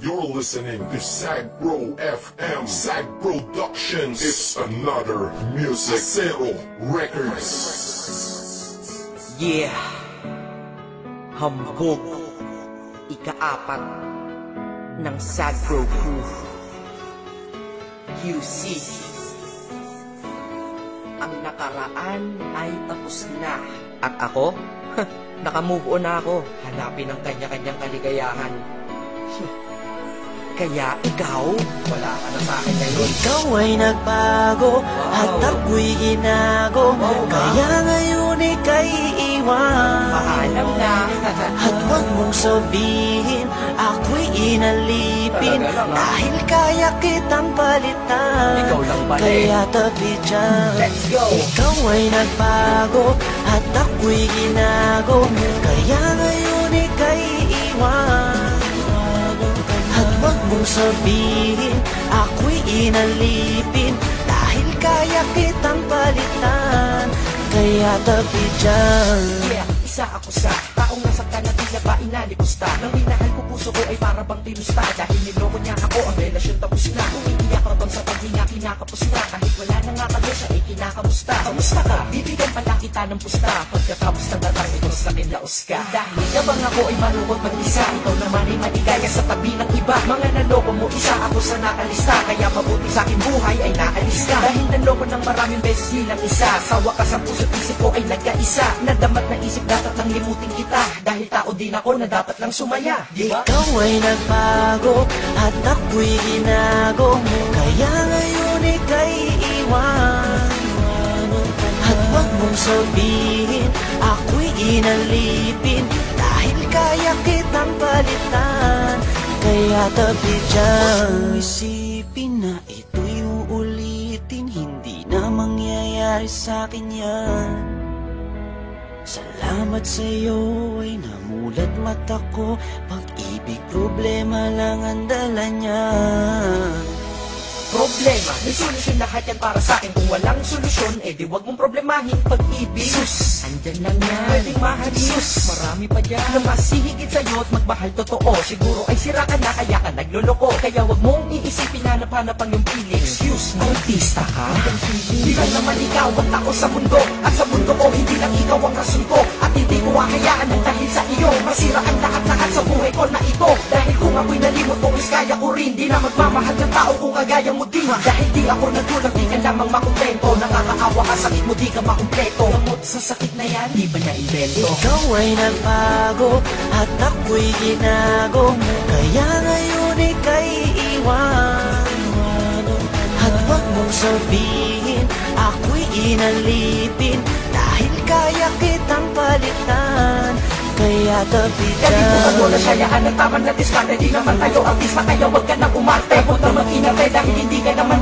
You're listening to Sagbro FM. Sag Productions. It's another music. Zero Records. Yeah. Hambog. Ika-4 ng Sagbro Crew. QC. Ang nakaraan ay tapos na. At ako? Naka-move on na ako. Hanapin ang kanya-kanyang kaligayahan. Kaya ikaw, wala ka na sa akin ngayon. Ikaw ay nagbago at ako'y ginago. Kaya ngayon ika'y iwan. Paalam na. At huwag mong sabihin ako'y inalipin. Dahil kaya kitang palitan. Ikaw lang pala. Kaya tabi dyan. Let's go. Ikaw ay nagbago at ako'y ginago. Kaya ngayon ika'y iwan. At huwag mong sabihin ako'y inalipin. Dahil kaya kitang palitan. Kaya tabi dyan. Yeah, isa ako sa taong nasaktan na tila ba inalipusta. Nang minahal ko puso ko ay para bang tinusta. Dahil niloko niya ako, ang relasyon tapos na. Umiiyak ka bang sa paghinga kinakapos na. Kahit wala na nga kayo siya ay kinakamusta. Kamusta ka? Bibigyan pala kita ng pusta. Pagkatapos ng datang ito sa akin laos ka. Dahil nabang ako ay malungkot mag-isa. Ikaw naman ay maligaya sa tabi ng iba. Mga naloko mo isa ako sa nakalista. Kaya mabuti sa akin buhay ay naalis ka. Dahil naloko ng maraming beses nilang isa. Sawa ka sa puso't isip ko ay nagkaisa. Nadamat na isip dapat nang limutin kita. Dahil tao din ako na dapat lang sumaya, diba? Ikaw ay nagbago at ako'y ginago. Kaya ngayon ika'y iwan. At huwag mong sabihin ako'y inalipin. Dahil kaya kitang palitan. Kaya tabi dyan. Isipin na ito'y uulitin. Hindi na mangyayari sa'kin yan. Salamat sa'yo ay namulat mata ko. Pag-ibig problema lang ang dala niya. Problema, may solusyon lahat yan para sa'kin. Kung walang solusyon, eh di wag mong problemahin pag-ibig. Sus, andyan lang yan, pwedeng mahalin. Sus, marami pa dyan na mas hihigit sa'yo at magmahal totoo. Siguro ay sira ka na kaya ka nagloloko. Kaya wag mong iisipin na napanapang yung feeling. Excuse me, artista ka? Di ka naman ikaw ang tao sa mundo. At sa mundo ko, hindi lang ikaw ang rason ko. At hindi ko hahayaan ng dahil sa iyo masira ang lahat-lahat sa buhay ko na ito. Dahil kung ako'y nalimot mo, is kaya ko rin. Di na magmamahal ng tao kung kagaya mo din. Dahil di ako nagkulang, di ka lamang makumpleto. Nakakaawa ka, sakit mo, di ka makumpleto. Gamot sa sakit na yan, di ba na-invento? Ikaw ay nagbago at ako'y ginago. Kaya ngayon ika'y iwan. At huwag mong sabihin ako'y inalipin. Dahil kaya kitang palitan. Kaya tabi dyan. Kalimutan mo na sayaan ng tama na diskarte. Di naman tayo artista, kaya wag ka nang umarte. Huwag na mag-inarte dahil hindi ka naman